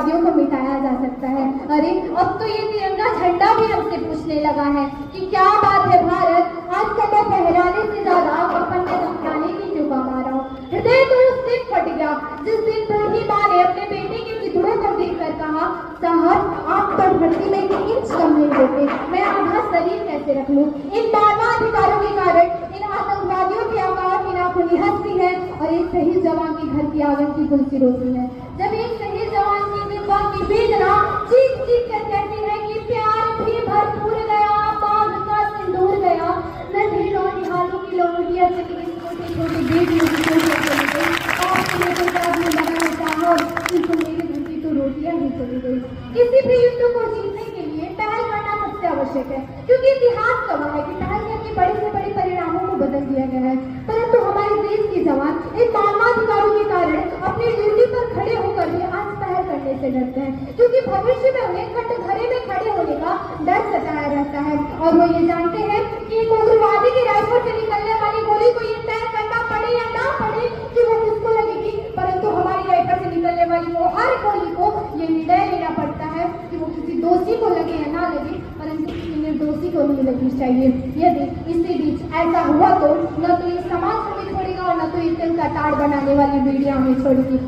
आतंकवादियों को मिटाया जा सकता है। अरे अब तो ये तिरंगा झंडा भी हमसे पूछने लगा है कि क्या बात है भारत, आज कमर फहराने से ज्यादा अपन ने धमकाने की क्यों कमा रहा हूँ। हृदय तो उस दिन फट गया जिस दिन बूढ़ी माँ ने अपने बेटे के चिथड़ों को देखकर कहा, साहब आप तो धरती में 1 इंच कम नहीं देते, मैं आधा शरीर कैसे रख लूं। इन मानवाधिकारों के कारण इन आतंकवादियों की आवाज नाखुनी हंसती है और एक शहीद जवान की घर की आंगन की कुर्सी रोती है। जब एक शहीद जवान की विधवा की बेदना चीख चीख कर कहती है कि प्यार भी भरपूर गया, बाग का सिंदूर गया, नन्ही नौनिहालों की लौटियां चली गई, छोटी छोटी बेटियों की चोटियां चली गई, आपने तो काबू लगाना चाहा, किंतु मेरी घर की तो रोटियां ही चली गई। किसी भी युद्ध को जीतने के लिए पहल करना सबसे आवश्यक है, क्योंकि इतिहास गवाह है कि पहल करके बड़े से बड़े परिणामों को बदल दिया गया है। परंतु हमारे देश के जवान इन मानवाधिकारों के कारण अपनी ड्यूटी पर खड़े होकर भी आज पहल करने से डरते हैं, क्योंकि भविष्य में उन्हें कटघरे में खड़े होने का डर सताया रहता है। और वो ये जानते हैं कि एक उग्रवादी की राइफल से निकलने वाली गोली को ये तय करना पड़े या ना पड़े कि वो किसको लगेगी, परंतु हमारी राइफल से निकलने वाली वो हर गोली को ये निर्णय लेना पड़ता है कि वो किसी दोषी को लगे या ना लगे, परंतु किसी निर्दोषी को नहीं लगनी चाहिए। यदि इसी बीच ऐसा हुआ तो न तो ये समाज हमें छोड़ेगा और न तो ये तिल का ताड़ बनाने वाली मीडिया हमें छोड़ेगी।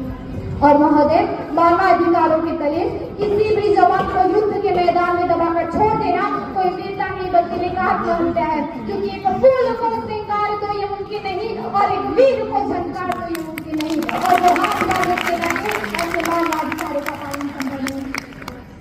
और महोदय, मानवाधिकारों के तले किसी भी जवान को युद्ध के मैदान में दबाकर छोड़ देना कोई वीरता नहीं बल्कि निकाह होता है, क्योंकि एक फूल को श्रृंगार तो ये मुमकिन नहीं और एक वीर को झंकार तो ये मुमकिन नहीं, और वो हाथ बांधते रहे ऐसे मानवाधिकारों का पालन संभव नहीं।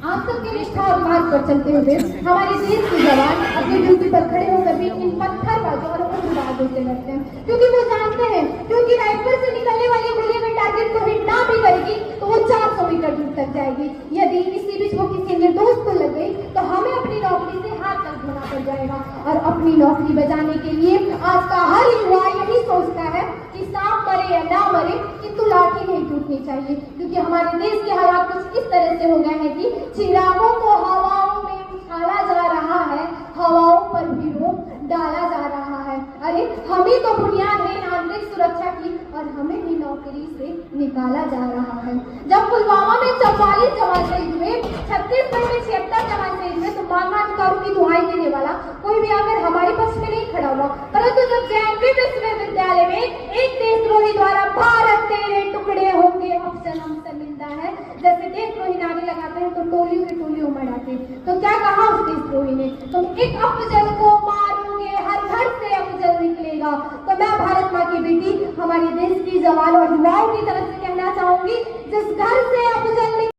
आप सबके निष्ठा और मार्ग पर चलते हुए हमारे देश के जवान अपनी ड्यूटी पर खड़े होकर भी इन पत्थरबाजों और उग्रवाद होते रहते हैं, क्योंकि वो जानते हैं क्योंकि राइफल से निकलने वाली गोली में टारगेट को हिट ना भी करेगी तो वो 400 मीटर दूर तक जाएगी। यदि इसी बीच वो किसी निर्दोष को लग गई तो हमें अपनी नौकरी से हाथ तक धोना पड़ जाएगा। और अपनी नौकरी बचाने के लिए आज का हर युवा यही सोचता है कि सांप मरे या ना मरे किंतु लाठी नहीं टूटनी चाहिए, क्योंकि हमारे देश के हालात कुछ इस तरह से हो गए हैं कि चिरागों को हवाओं में उछाला जा रहा है, हवाओं पर भी रोक डाला जा रहा है। अरे हमें तो बुनियाद है आंतरिक सुरक्षा की और हमें भी नौकरी से निकाला जा रहा है। जब पुलवामा में 44 जवान शहीद हुए, छत्तीसगढ़ में 76 जवान शहीद हुए, तो मानवाधिकारों की दुहाई देने वाला कोई भी आकर हमारे पक्ष में नहीं खड़ा हुआ। परंतु जब जैनवी विश्वविद्यालय में एक देशद्रोही द्वारा भारत तेरे टुकड़े होंगे अफसर हम शर्मिंदा है जैसे देशद्रोही नारे लगाते हैं तो टोलियों की टोलियों उमड़ आते, तो क्या कहा उस देशद्रोही ने, तुम एक अफजल को मारोगे हर घर से अफजल निकलेगा। तो मैं भारत माँ की बेटी हमारे देश की जवान और युवाओं की तरफ से कहना चाहूंगी, जिस घर से अफजल